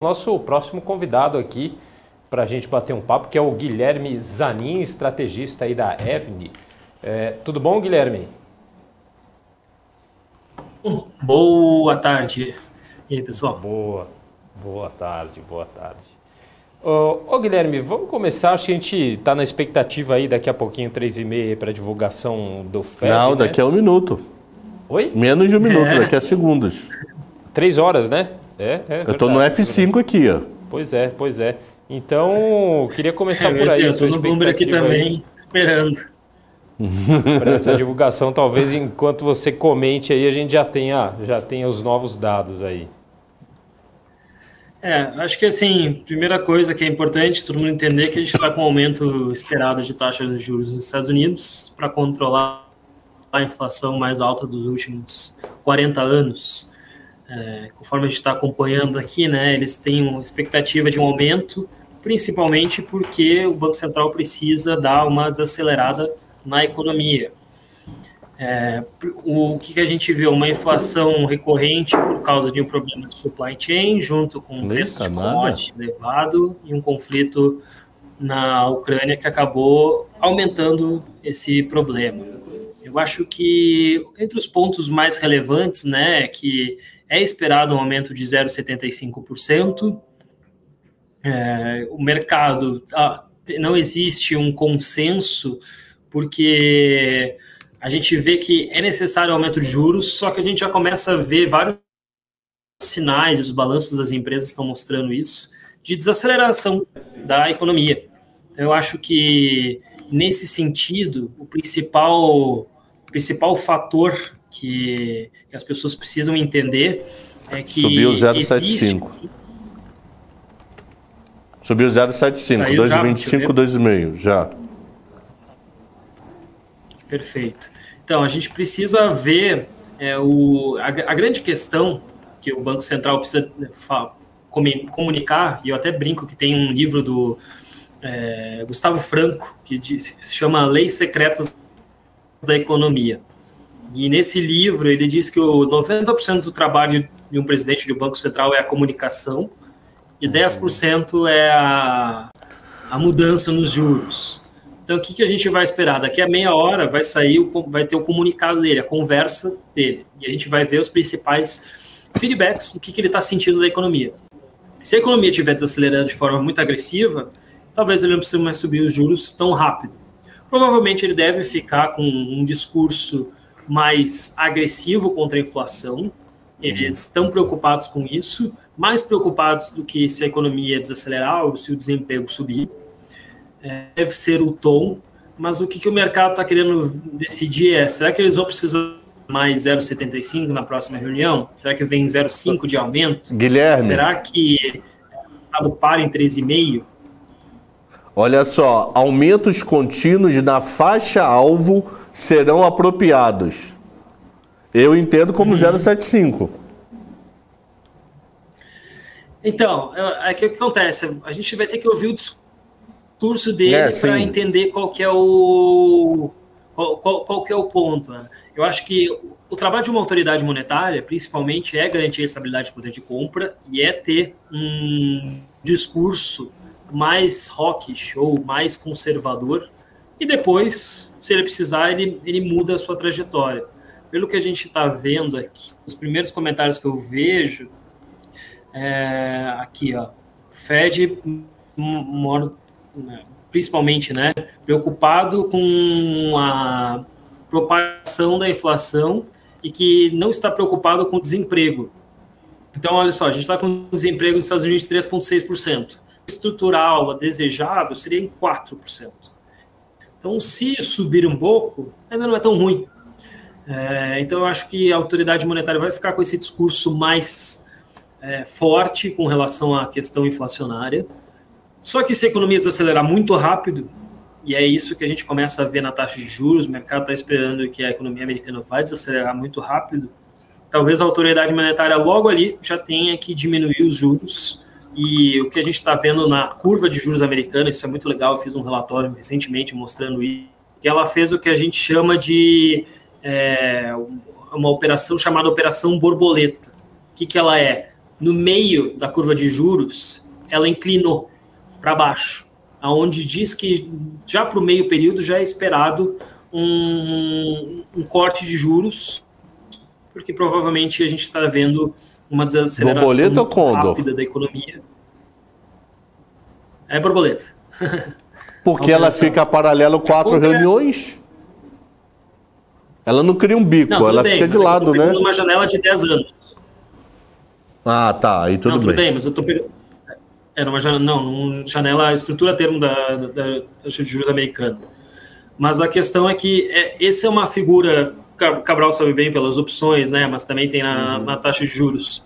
Nosso próximo convidado aqui para a gente bater um papo, que é o Guilherme Zanin, estrategista aí da Evni. Tudo bom, Guilherme? Boa tarde. E aí, pessoal? Boa tarde. Guilherme, vamos começar. Acho que a gente está na expectativa aí daqui a pouquinho, 3h30, para a divulgação do FED. Não, daqui a 1 minuto. Oi? Menos de 1 minuto, daqui a segundos. 3 horas, né? Eu estou no F5 aqui, ó. Pois é. Então, queria começar por aí. Eu estou no Bloomberg aqui também, esperando. Para essa divulgação, talvez enquanto você comente aí, a gente já tenha os novos dados aí. Acho que assim, primeira coisa que é importante todo mundo entender que a gente está com um aumento esperado de taxa de juros nos Estados Unidos para controlar a inflação mais alta dos últimos 40 anos. Conforme a gente está acompanhando aqui, né, eles têm uma expectativa de um aumento, principalmente porque o Banco Central precisa dar uma desacelerada na economia. O que a gente vê? Uma inflação recorrente por causa de um problema de supply chain, junto com um preço de commodity elevado e um conflito na Ucrânia que acabou aumentando esse problema. Eu acho que entre os pontos mais relevantes, né, que é esperado um aumento de 0,75%, o mercado, não existe um consenso, porque a gente vê que é necessário um aumento de juros, só que a gente já começa a ver vários sinais, os balanços das empresas estão mostrando isso, de desaceleração da economia. Eu acho que, nesse sentido, o principal fator que as pessoas precisam entender é que subiu 0,75. Subiu 0,75, 2,25, 2,5, já. Perfeito. Então, a gente precisa ver a grande questão que o Banco Central precisa comunicar, e eu até brinco que tem um livro do Gustavo Franco, que se chama Leis Secretas da Economia. E nesse livro ele diz que o 90% do trabalho de um presidente de um banco central é a comunicação e 10% é a mudança nos juros. Então, o que a gente vai esperar? Daqui a meia hora vai ter o comunicado dele, a conversa dele. E a gente vai ver os principais feedbacks do que ele está sentindo da economia. Se a economia estiver desacelerando de forma muito agressiva, talvez ele não precise mais subir os juros tão rápido. Provavelmente ele deve ficar com um discurso mais agressivo contra a inflação. Eles estão preocupados com isso, mais preocupados do que se a economia desacelerar ou se o desemprego subir. Deve ser o tom, mas o que o mercado está querendo decidir será que eles vão precisar mais 0,75 na próxima reunião? Será que vem 0,5 de aumento? Guilherme. Será que o mercado para em 3,5? Olha só, aumentos contínuos na faixa-alvo serão apropriados. Eu entendo como 0,75. Então, o que acontece? A gente vai ter que ouvir o discurso dele para entender qual que é o ponto. Né? Eu acho que o trabalho de uma autoridade monetária, principalmente, é garantir a estabilidade do poder de compra e é ter um discurso mais hawkish ou mais conservador, e depois, se ele precisar, ele muda a sua trajetória. Pelo que a gente está vendo aqui, os primeiros comentários que eu vejo, aqui, ó, Fed, principalmente, né, preocupado com a propagação da inflação e que não está preocupado com o desemprego. Então, olha só, a gente está com um desemprego nos Estados Unidos de 3,6%. Estrutural, a desejável, seria em 4%. Então, se subir um pouco, ainda não é tão ruim. Então, eu acho que a autoridade monetária vai ficar com esse discurso mais forte com relação à questão inflacionária. Só que se a economia desacelerar muito rápido, e é isso que a gente começa a ver na taxa de juros, o mercado está esperando que a economia americana vai desacelerar muito rápido, talvez a autoridade monetária logo ali já tenha que diminuir os juros. E o que a gente está vendo na curva de juros americana, isso é muito legal, eu fiz um relatório recentemente mostrando isso, que ela fez o que a gente chama de uma operação chamada operação borboleta. O que ela é? no meio da curva de juros, ela inclinou para baixo, aonde diz que já para o meio período já é esperado um corte de juros, porque provavelmente a gente está vendo uma desaceleração rápida da economia. É borboleta. Porque ela fica paralelo 4 reuniões? Ela não cria um bico, não, ela fica de lado, né? Uma janela de 10 anos. Ah, tá, aí tudo bem. Mas eu tô pegando... Era uma janela, estrutura termo da taxa de juros americana. Mas a questão é que essa é uma figura, Cabral sabe bem pelas opções, né? Mas também tem na taxa de juros,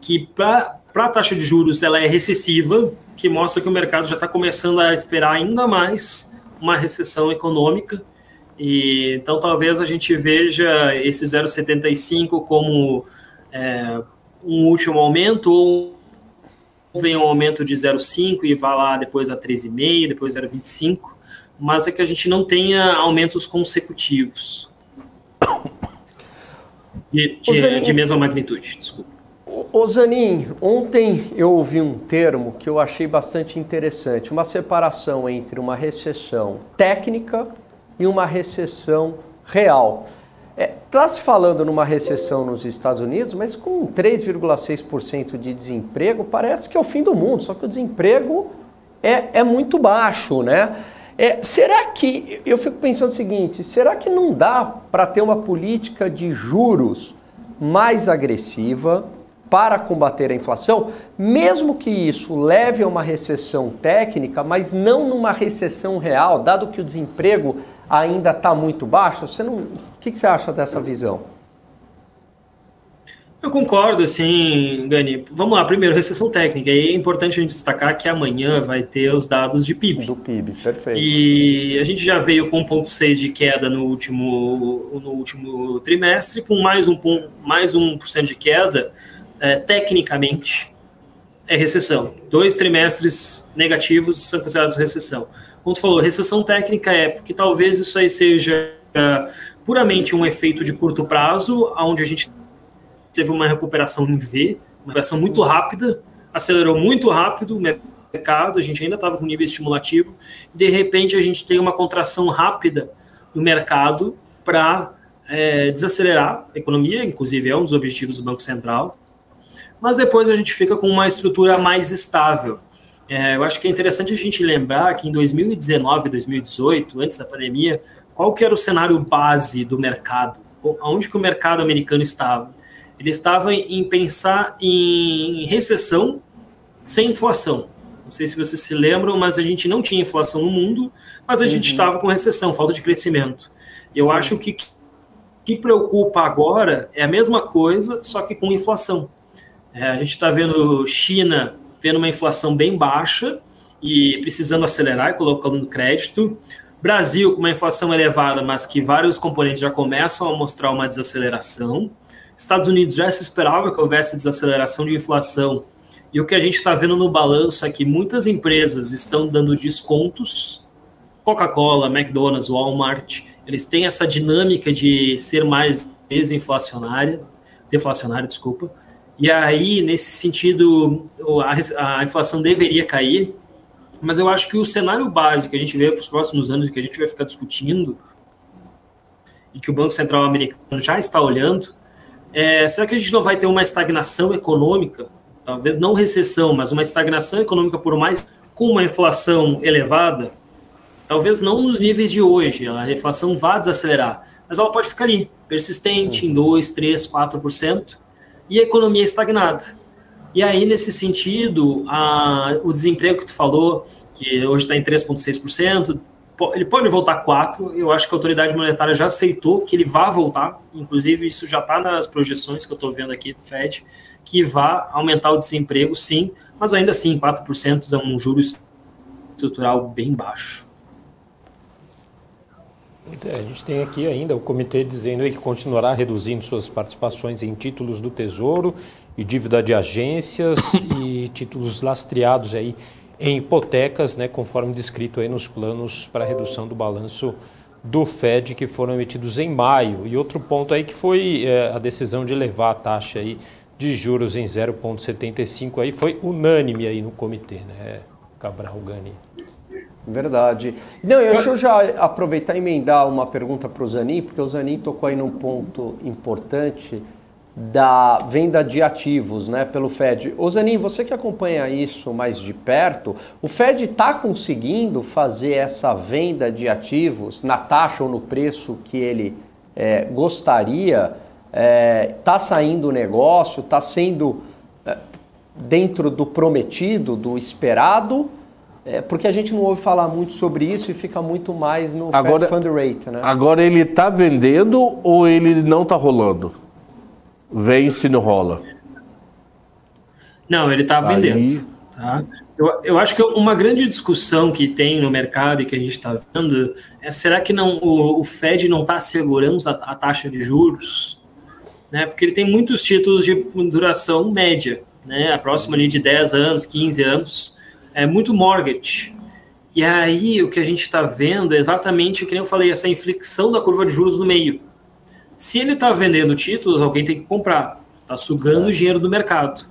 que para a taxa de juros ela é recessiva, que mostra que o mercado já está começando a esperar ainda mais uma recessão econômica. E então talvez a gente veja esse 0,75 como um último aumento, ou venha um aumento de 0,5 e vá lá depois a 13,5, depois 0,25, mas é que a gente não tenha aumentos consecutivos de mesma magnitude. Desculpa. Ô Zanin, ontem eu ouvi um termo que eu achei bastante interessante, uma separação entre uma recessão técnica e uma recessão real. Está se falando numa recessão nos Estados Unidos, mas com 3,6% de desemprego, parece que é o fim do mundo, só que o desemprego é muito baixo, né? Será que, eu fico pensando o seguinte, será que não dá para ter uma política de juros mais agressiva para combater a inflação, mesmo que isso leve a uma recessão técnica, mas não numa recessão real, dado que o desemprego ainda está muito baixo? O que você acha dessa visão? Eu concordo, sim, Gani. Vamos lá, primeiro, recessão técnica. E é importante a gente destacar que amanhã vai ter os dados de PIB. Do PIB, perfeito. E a gente já veio com 1,6% de queda no último trimestre, com mais 1% de queda, tecnicamente, é recessão. 2 trimestres negativos são considerados recessão. Como tu falou, recessão técnica porque talvez isso aí seja puramente um efeito de curto prazo, onde a gente teve uma recuperação em V, uma recuperação muito rápida, acelerou muito rápido o mercado, a gente ainda estava com nível estimulativo, de repente a gente tem uma contração rápida no mercado para desacelerar a economia, inclusive é um dos objetivos do Banco Central, mas depois a gente fica com uma estrutura mais estável. Eu acho que é interessante a gente lembrar que em 2019, 2018, antes da pandemia, qual que era o cenário base do mercado? Onde que o mercado americano estava? Ele estava em pensar em recessão sem inflação. Não sei se vocês se lembram, mas a gente não tinha inflação no mundo, mas a gente estava com recessão, falta de crescimento. Eu acho que o que preocupa agora é a mesma coisa, só que com inflação. A gente está vendo China vendo uma inflação bem baixa e precisando acelerar e colocando crédito. Brasil com uma inflação elevada, mas que vários componentes já começam a mostrar uma desaceleração. Estados Unidos já se esperava que houvesse desaceleração de inflação. E o que a gente está vendo no balanço é que muitas empresas estão dando descontos. Coca-Cola, McDonald's, Walmart, eles têm essa dinâmica de ser mais deflacionária, desculpa. E aí, nesse sentido, a inflação deveria cair, mas eu acho que o cenário básico que a gente vê para os próximos anos e que a gente vai ficar discutindo, e que o Banco Central americano já está olhando, será que a gente não vai ter uma estagnação econômica, talvez não recessão, mas uma estagnação econômica com uma inflação elevada, talvez não nos níveis de hoje, a inflação vai desacelerar, mas ela pode ficar ali, persistente, em 2%, 3%, 4%, e a economia estagnada. E aí, nesse sentido, o desemprego que tu falou, que hoje está em 3,6%, ele pode voltar a 4%, eu acho que a autoridade monetária já aceitou que ele vai voltar, inclusive isso já está nas projeções que eu estou vendo aqui do FED, que vai aumentar o desemprego, sim, mas ainda assim, 4% é um juro estrutural bem baixo. A gente tem aqui ainda o comitê dizendo aí que continuará reduzindo suas participações em títulos do Tesouro e dívida de agências e títulos lastreados aí em hipotecas, né, conforme descrito aí nos planos para redução do balanço do FED que foram emitidos em maio. E outro ponto aí que foi a decisão de elevar a taxa aí de juros em 0,75 aí foi unânime aí no comitê, né, Cabral, Gani? Verdade. Não, deixa eu já aproveitar e emendar uma pergunta para o Zanin, porque o Zanin tocou aí num ponto importante da venda de ativos, né, pelo Fed. Ô Zanin, você que acompanha isso mais de perto, o Fed está conseguindo fazer essa venda de ativos na taxa ou no preço que ele gostaria? Está saindo o negócio? Está sendo dentro do prometido, do esperado? Porque a gente não ouve falar muito sobre isso e fica muito mais no Fed Fund Rate, né? Agora ele está vendendo ou ele não está rolando? Vence e não rola? Não, ele está vendendo. Tá? Eu acho que uma grande discussão que tem no mercado e que a gente está vendo é: será que não, o Fed não está segurando a taxa de juros? Né? Porque ele tem muitos títulos de duração média, né? A próxima ali de 10 anos, 15 anos. É muito mortgage. E aí o que a gente está vendo é exatamente, que nem eu falei, essa inflexão da curva de juros no meio. Se ele está vendendo títulos, alguém tem que comprar. Está sugando o dinheiro do mercado.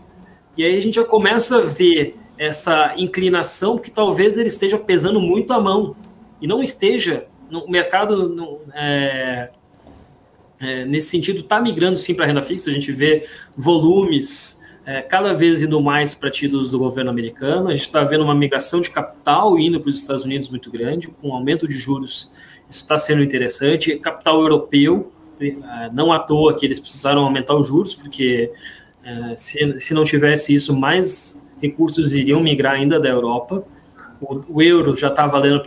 E aí a gente já começa a ver essa inclinação que talvez ele esteja pesando muito a mão. E não esteja. O mercado, nesse sentido, está migrando sim para a renda fixa. A gente vê volumes cada vez indo mais para títulos do governo americano. A gente está vendo uma migração de capital indo para os Estados Unidos muito grande, com aumento de juros. Isso está sendo interessante. Capital europeu, não à toa que eles precisaram aumentar os juros, porque se não tivesse isso, mais recursos iriam migrar ainda da Europa. O euro já está valendo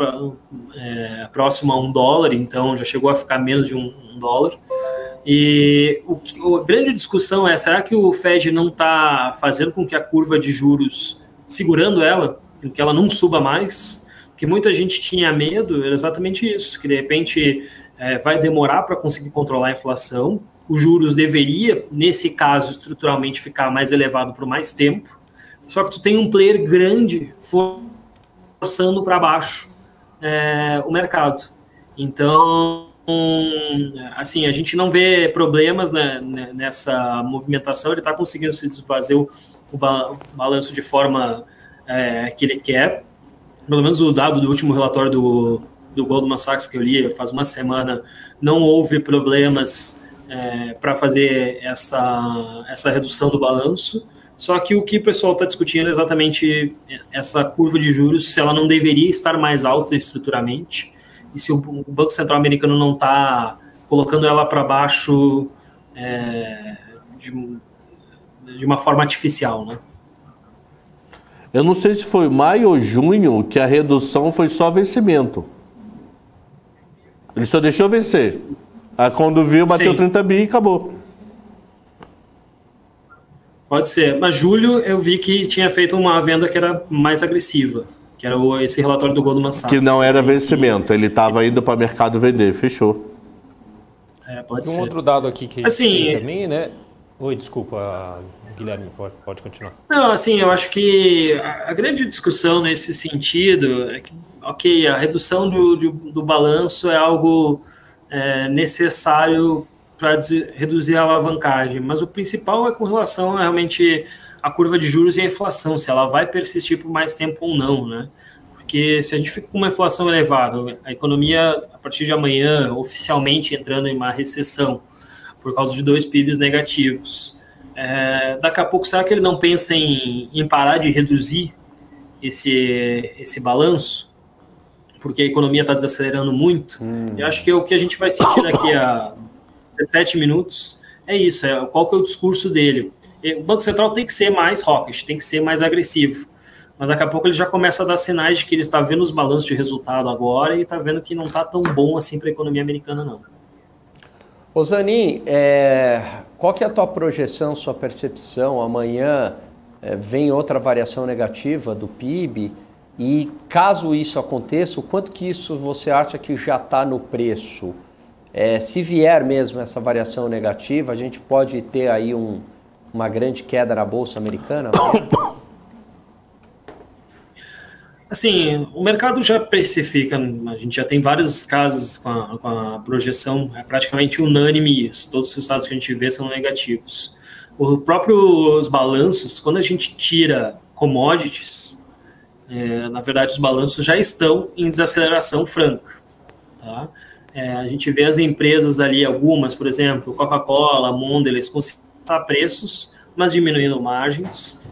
próximo a $1, então já chegou a ficar menos de $1. E a grande discussão é: será que o Fed não está fazendo com que a curva de juros, segurando ela, com que ela não suba mais? Porque muita gente tinha medo, era exatamente isso, que de repente vai demorar para conseguir controlar a inflação, os juros deveria, nesse caso, estruturalmente ficar mais elevado por mais tempo, só que tu tem um player grande forçando para baixo o mercado. Então, assim, a gente não vê problemas nessa movimentação. Ele está conseguindo se desfazer o balanço de forma que ele quer. Pelo menos o dado do último relatório do Goldman Sachs que eu li faz uma semana, não houve problemas para fazer essa redução do balanço. Só que o que o pessoal está discutindo é exatamente essa curva de juros, se ela não deveria estar mais alta estruturalmente, e se o Banco Central americano não está colocando ela para baixo de uma forma artificial, né? Eu não sei se foi maio ou junho que a redução foi só vencimento. Ele só deixou vencer. Aí quando viu, bateu 30 bi e acabou. Pode ser. Mas julho eu vi que tinha feito uma venda que era mais agressiva, que era esse relatório do Goldman Sachs. Que não era vencimento, ele estava indo para o mercado vender, fechou. Pode ser. Um outro dado aqui que tem também, né? Oi, desculpa, Guilherme, pode continuar. Não, assim, eu acho que a grande discussão nesse sentido é que, ok, a redução do balanço é algo necessário para reduzir a alavancagem, mas o principal é com relação a realmente a curva de juros e a inflação, se ela vai persistir por mais tempo ou não, né? Porque se a gente fica com uma inflação elevada, a economia, a partir de amanhã, oficialmente entrando em uma recessão, por causa de 2 PIBs negativos, daqui a pouco, será que ele não pensa em parar de reduzir esse balanço? Porque a economia está desacelerando muito. Eu acho que o que a gente vai sentir daqui a 17 minutos é isso, qual que é o discurso dele. O Banco Central tem que ser mais hawkish, tem que ser mais agressivo, mas daqui a pouco ele já começa a dar sinais de que ele está vendo os balanços de resultado agora e está vendo que não está tão bom assim para a economia americana, não. Ô Zanin, qual que é a tua projeção, sua percepção? Amanhã vem outra variação negativa do PIB e caso isso aconteça, o quanto que isso você acha que já está no preço? Se vier mesmo essa variação negativa, a gente pode ter aí uma grande queda na Bolsa Americana? Assim, o mercado já precifica, a gente já tem vários casos com a projeção, praticamente unânime isso, todos os resultados que a gente vê são negativos. Os próprios balanços, quando a gente tira commodities, na verdade os balanços já estão em desaceleração franca. Tá? A gente vê as empresas ali, algumas, por exemplo, Coca-Cola, Mondelez, conseguindo passar preços, mas diminuindo margens,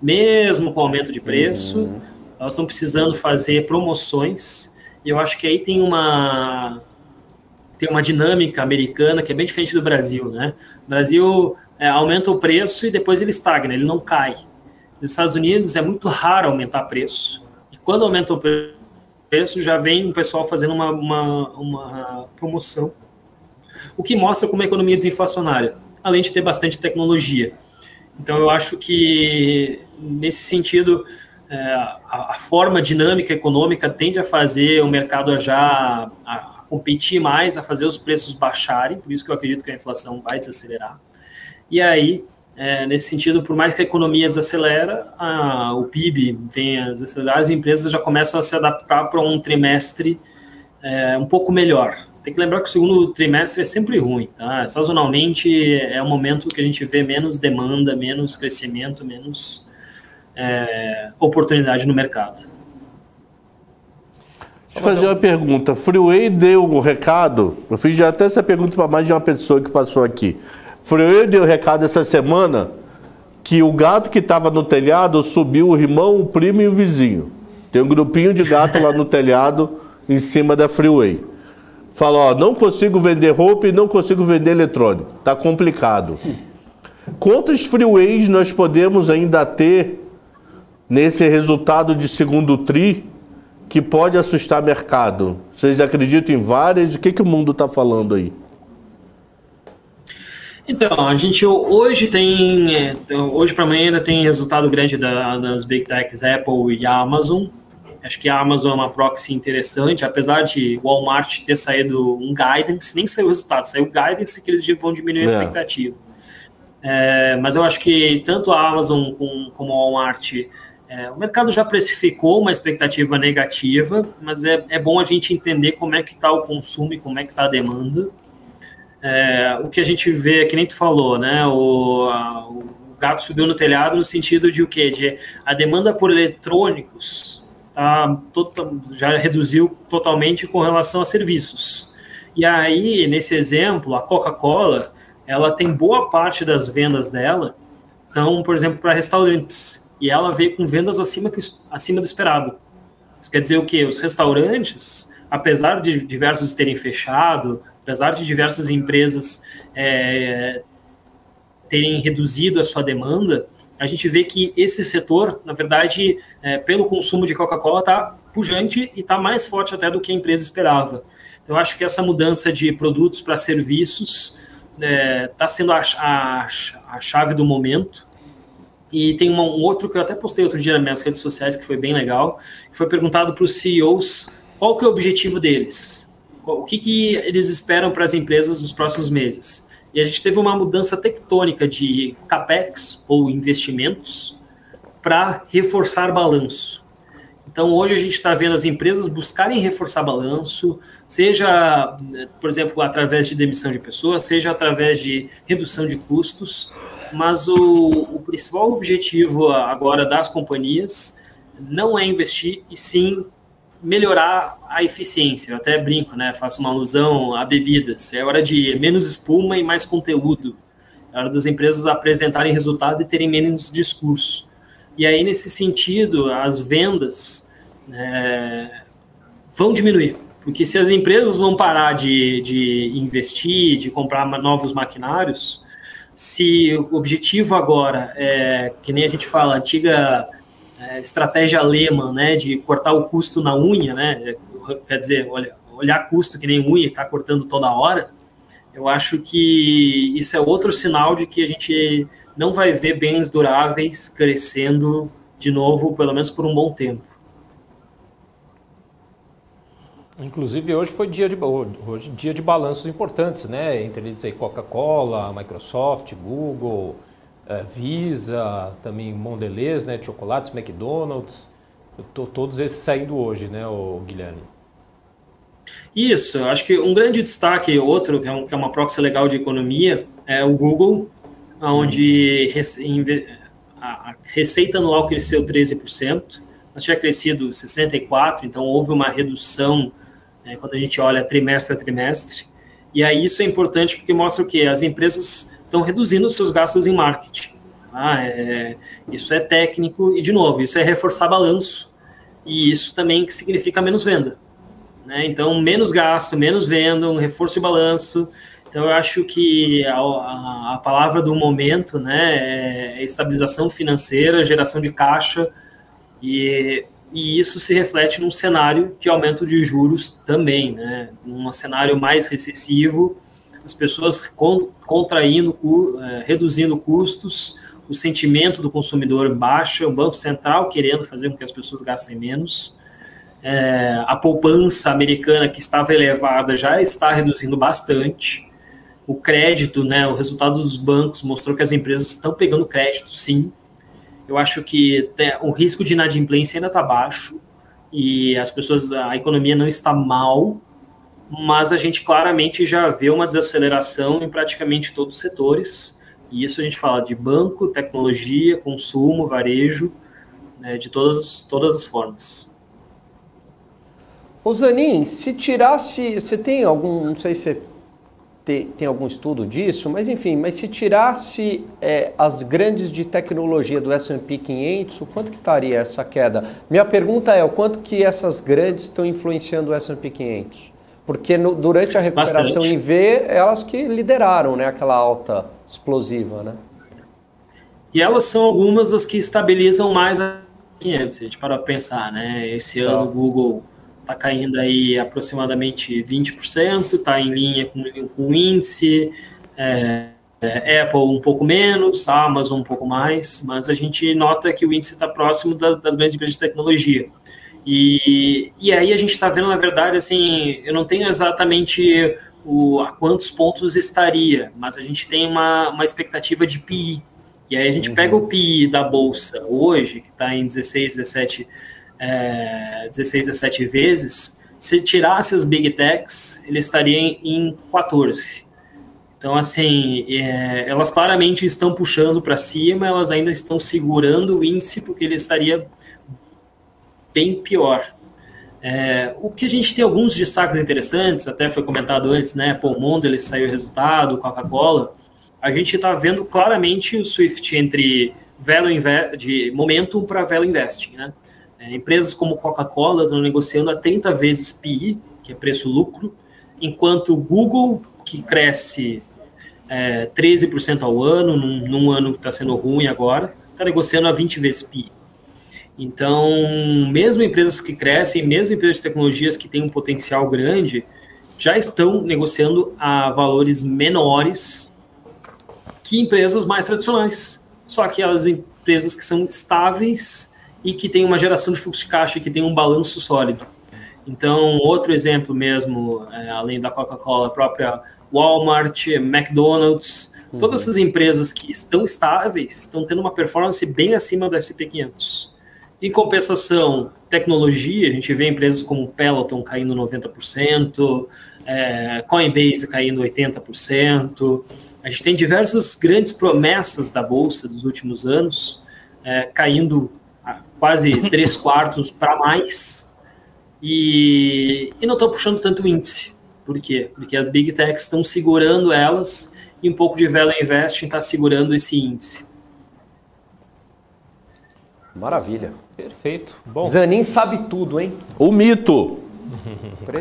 mesmo com aumento de preço. Elas estão precisando fazer promoções, e eu acho que aí tem uma dinâmica americana que é bem diferente do Brasil, né? O Brasil aumenta o preço e depois ele estagna, ele não cai. Nos Estados Unidos é muito raro aumentar preço. E quando aumenta o preço, já vem o pessoal fazendo uma promoção. O que mostra como a economia é desinflacionária, além de ter bastante tecnologia. Então, eu acho que, nesse sentido, a forma dinâmica econômica tende a fazer o mercado a competir mais, a fazer os preços baixarem, por isso que eu acredito que a inflação vai desacelerar. E aí, nesse sentido, por mais que a economia desacelera, o PIB venha a desacelerar, as empresas já começam a se adaptar para um trimestre um pouco melhor. Tem que lembrar que o segundo trimestre é sempre ruim, tá? Sazonalmente é o momento que a gente vê menos demanda, menos crescimento, menos oportunidade no mercado. Deixa eu fazer uma pergunta. Freeway deu um recado, eu fiz já até essa pergunta para mais de uma pessoa que passou aqui. Freeway deu recado essa semana que o gato que estava no telhado subiu o irmão, o primo e o vizinho. Tem um grupinho de gato lá no telhado, em cima da Freeway. Falou, ó, não consigo vender roupa e não consigo vender eletrônico. Tá complicado. Quantos freeways nós podemos ainda ter nesse resultado de segundo tri que pode assustar o mercado? Vocês acreditam em várias? O que o mundo está falando aí? Então, a gente hoje para amanhã ainda tem resultado grande das Big Techs Apple e Amazon. Acho que a Amazon é uma proxy interessante, apesar de Walmart ter saído um guidance, nem saiu o resultado, saiu o guidance que eles vão diminuir a expectativa. Mas eu acho que tanto a Amazon como a Walmart, o mercado já precificou uma expectativa negativa, mas é bom a gente entender como é que está o consumo e como é que está a demanda. O que a gente vê, que nem tu falou, né? O gato subiu no telhado no sentido de o quê? De a demanda por eletrônicos já reduziu totalmente com relação a serviços. E aí, nesse exemplo, a Coca-Cola, ela tem boa parte das vendas dela são, por exemplo, para restaurantes. E ela veio com vendas acima do esperado. Isso quer dizer o quê? Os restaurantes, apesar de diversos terem fechado, apesar de diversas empresas terem reduzido a sua demanda, a gente vê que esse setor, na verdade, pelo consumo de Coca-Cola, está pujante e está mais forte até do que a empresa esperava. Então, eu acho que essa mudança de produtos para serviços está sendo a chave do momento. E tem um outro que eu até postei outro dia nas minhas redes sociais, que foi bem legal, que foi perguntado para os CEOs qual que é o objetivo deles, o que eles esperam para as empresas nos próximos meses. E a gente teve uma mudança tectônica de CAPEX, ou investimentos, para reforçar balanço. Então, hoje a gente está vendo as empresas buscarem reforçar balanço, seja, por exemplo, através de demissão de pessoas, seja através de redução de custos, mas o principal objetivo agora das companhias não é investir, e sim melhorar a eficiência. Eu até brinco, né? Faço uma alusão a bebidas. É hora de menos espuma e mais conteúdo. É hora das empresas apresentarem resultado e terem menos discurso. E aí, nesse sentido, as vendas vão diminuir. Porque se as empresas vão parar de investir, de comprar novos maquinários, se o objetivo agora é, que nem a gente fala, a antiga estratégia alemã, né, de cortar o custo na unha, né, quer dizer, olhar custo que nem unha e está cortando toda hora, eu acho que isso é outro sinal de que a gente não vai ver bens duráveis crescendo de novo, pelo menos por um bom tempo. Inclusive, hoje foi dia de balanços importantes, né? Entre eles aí Coca-Cola, Microsoft, Google, Visa, também Mondelez, né? De chocolates, McDonald's, todos esses saindo hoje, né, Guilherme? Isso, acho que um grande destaque, outro, que é uma proxy legal de economia, é o Google. onde a receita anual cresceu 13%, mas tinha crescido 64%, então houve uma redução quando a gente olha trimestre a trimestre. E aí isso é importante porque mostra o quê? As empresas estão reduzindo os seus gastos em marketing. Isso é técnico e, de novo, isso é reforçar balanço, e isso também significa menos venda, né? Então, menos gasto, menos venda, um reforço de balanço. Então, eu acho que a palavra do momento, né, é estabilização financeira, geração de caixa, e isso se reflete num cenário de aumento de juros também, né? Num cenário mais recessivo, as pessoas contraindo, reduzindo custos, o sentimento do consumidor baixa, o Banco Central querendo fazer com que as pessoas gastem menos, a poupança americana que estava elevada já está reduzindo bastante, o crédito, né, o resultado dos bancos mostrou que as empresas estão pegando crédito, sim. Eu acho que o risco de inadimplência ainda está baixo e a economia não está mal, mas a gente claramente já vê uma desaceleração em praticamente todos os setores. E isso a gente fala de banco, tecnologia, consumo, varejo, né, de todas as formas. Ô Zanin, se tirasse, você tem algum, não sei se você tem algum estudo disso, mas enfim, se tirasse as grandes de tecnologia do S&P 500, o quanto que estaria essa queda? Minha pergunta é, o quanto que essas grandes estão influenciando o S&P 500? Porque durante a recuperação em V, elas que lideraram, né, aquela alta explosiva, né? E elas são algumas das que estabilizam mais a 500, se a gente parar para pensar, né? Esse ano o Google está caindo aí aproximadamente 20%, está em linha com o índice, Apple um pouco menos, Amazon um pouco mais, mas a gente nota que o índice está próximo das grandes empresas de tecnologia. E aí a gente está vendo, na verdade, assim, eu não tenho exatamente a quantos pontos estaria, mas a gente tem uma expectativa de PI. E aí a gente pega o PI da Bolsa hoje, que está em 16, 17 vezes, se tirasse as Big Techs, ele estaria em 14. Então, assim, elas claramente estão puxando para cima, elas ainda estão segurando o índice, porque ele estaria bem pior. O que a gente tem alguns destaques interessantes, até foi comentado antes, né? Paul Mondelez saiu o resultado, Coca-Cola. A gente está vendo claramente o shift entre de momentum para value investing, né? Empresas como Coca-Cola estão negociando a 30 vezes PI, que é preço-lucro, enquanto o Google, que cresce 13% ao ano, num ano que está sendo ruim agora, está negociando a 20 vezes PI. Então, mesmo empresas que crescem, mesmo empresas de tecnologias que têm um potencial grande, já estão negociando a valores menores que empresas mais tradicionais. Só que as empresas que são estáveis e que têm uma geração de fluxo de caixa, que tem um balanço sólido. Então, outro exemplo mesmo, além da Coca-Cola, a própria Walmart, McDonald's, todas essas empresas que estão estáveis estão tendo uma performance bem acima do S&P 500. Em compensação, tecnologia, a gente vê empresas como Peloton caindo 90%, Coinbase caindo 80%. A gente tem diversas grandes promessas da Bolsa dos últimos anos, caindo quase 3/4 para mais, e não estão puxando tanto o índice. Por quê? Porque as Big Techs estão segurando elas e um pouco de value investing está segurando esse índice. Maravilha. Perfeito. Bom. Zanin sabe tudo, hein? O mito.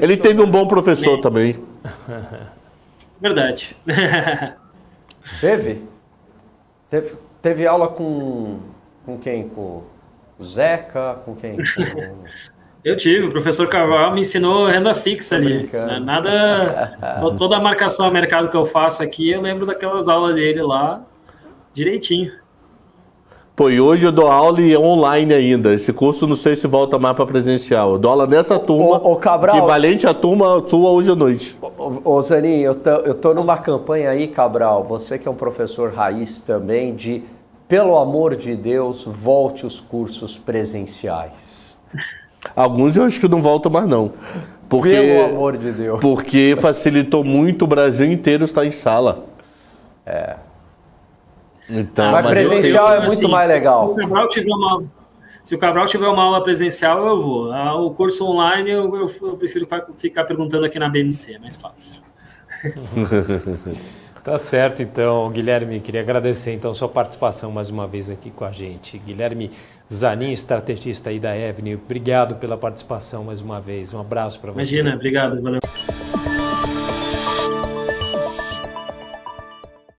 Ele teve um bom professor também. Verdade. Teve aula com quem? Com o Zeca? Com quem? Eu tive. O professor Carvalho me ensinou renda fixa ali. Nada. Toda a marcação a mercado que eu faço aqui, eu lembro daquelas aulas dele lá direitinho. Pô, e hoje eu dou aula e online ainda. Esse curso não sei se volta mais para presencial. Eu dou aula nessa turma, Cabral, equivalente à turma sua hoje à noite. Ô Zanin, eu tô numa campanha aí, Cabral, você que é um professor raiz também, de, pelo amor de Deus, volte os cursos presenciais. Alguns eu acho que não voltam mais não. Pelo amor de Deus. Porque facilitou muito o Brasil inteiro estar em sala. Então, Mas presencial é muito mais legal. Se o Cabral tiver uma aula presencial, eu vou. O curso online, eu prefiro ficar perguntando aqui na BMC, é mais fácil. Tá certo, então, Guilherme, queria agradecer então sua participação mais uma vez aqui com a gente. Guilherme Zanin, estrategista aí da Avenue, obrigado pela participação mais uma vez. Um abraço para você. Imagina, obrigado, valeu.